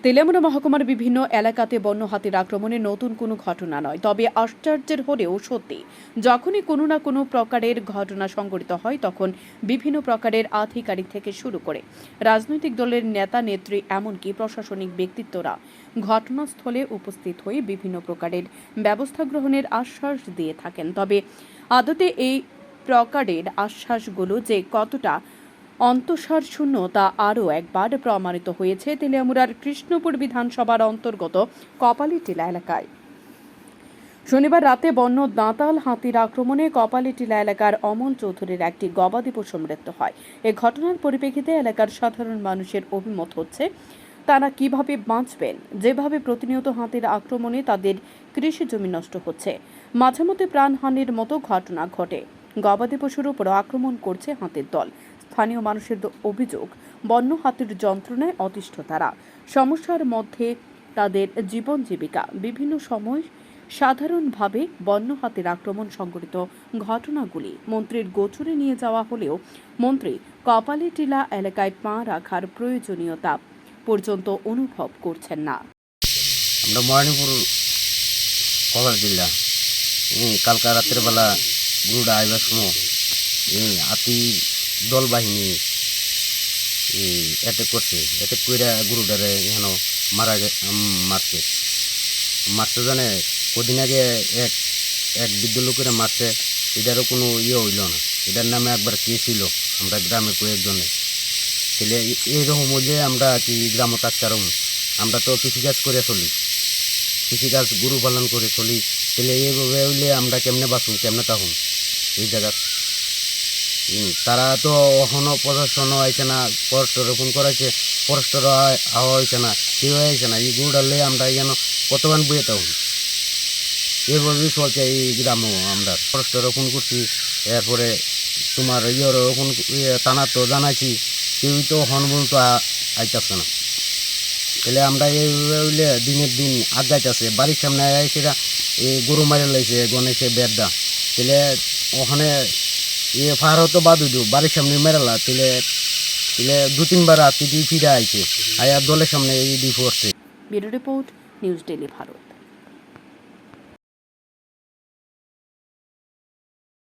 তেলিয়ামুড়া মহকুমার বিভিন্ন এলাকাতে বন্য হাতির আক্রমণে নতুন কোনো ঘটনা নয়, তবে আশ্চর্যের হলেও সত্যি। যখনই কোনো না কোনো প্রকারের ঘটনা সংঘটিত হয়, তখন বিভিন্ন প্রকারের আধিকারিক থেকে শুরু করে রাজনৈতিক দলের নেতা নেত্রী এমনকি প্রশাসনিক ব্যক্তিত্বরা ঘটনাস্থলে উপস্থিত হয়ে বিভিন্ন প্রকারের ব্যবস্থা গ্রহণের আশ্বাস দিয়ে থাকেন। তবে আদতে এই প্রকারের আশ্বাসগুলো যে কতটা অন্তঃসার শূন্য তা আরও একবার প্রমাণিত হয়েছে তেলিয়ামুড়ার কৃষ্ণপুর বিধানসভার অন্তর্গত কপালীটিলা এলাকায়। শনিবার রাতে বন্য দাঁতাল হাতির আক্রমণে কপালীটিলা এলাকার অমল চৌধুরীর একটি গবাদি পশুর মৃত্যু হয়। এ ঘটনার পরিপ্রেক্ষিতে এলাকার সাধারণ মানুষের অভিমত হচ্ছে, তারা কিভাবে বাঁচবেন, যেভাবে প্রতিনিয়ত হাতির আক্রমণে তাদের কৃষি জমি নষ্ট হচ্ছে, মাঝে মধ্যে প্রাণহানির মতো ঘটনা ঘটে। গবাদি পশুর উপর আক্রমণ করছে হাতির দল। স্থানীয় মানুষের অভিযোগ, বন্য হাতির যন্ত্রণায় অতিষ্ঠ তারা। সমস্যার মধ্যে তাদের জীবন জীবিকা। বিভিন্ন সময় সাধারণভাবে বন্য হাতির আক্রমণ সংঘটিত ঘটনাগুলি মন্ত্রীর গোচরে নিয়ে যাওয়া হলেও মন্ত্রী কপালীটিলা এলাকায় পা রাখার প্রয়োজনীয়তা পর্যন্ত অনুভব করছেন না। আমরা মর্নিংপুর কপালীটিলা কালকা রাতের বেলা গুরুডা আইবার সময় হাতি দল বাহিনী অ্যাটাক করছে। অ্যাটাক করে গুরুডারে এখানে মারছে জানে কদিন আগে এক বৃদ্ধ লোকের মারছে। এটারও কোনো হইল না, এটার নামে একবার কেস ছিল আমরা গ্রামের কয়েকজনে। তাহলে এইরকম হলে আমরা কি গ্রামে থাকতাম? আমরা তো কৃষিকাজ করে চলি, কৃষিকাজ গরু পালন করে চলি। তাহলে এইভাবে হইলে আমরা কেমনে বাঁচুন, কেমনে থাকুন এই জায়গা? তারা তো এখনো প্রশাসনও আইছে না, ফরেস্টর ফোন করাইছে, ফরেস্টর আওয়া হয়েছে না, কেউ আইছে না। এই গরুটালে আমরা যেন কতক্ষণ বইয়ে থাকুন? এইভাবেই চলছে এই গ্রামও। আমরা ফরেস্টরও ফোন করছি, এরপরে তোমার ফোন থানা তো জানাইছি, কেউই তো হন পর্যন্ত আইতাছে না। তাহলে আমরা এইভাবে হইলে দিনের দিন আগাইতেছে। বাড়ির সামনে আইসেরা এই গরু মারি লাইছে, গনেছে বেড়দা। তাহলে ওখানে ফার হতো বাদ দিও, বাড়ির সামনে মেরালা। তাহলে 2-3 বার রাত্রি ফিরে আইছে, আয়া দলের সামনে এই পড়ছে। Bureau report, news daily Bharat.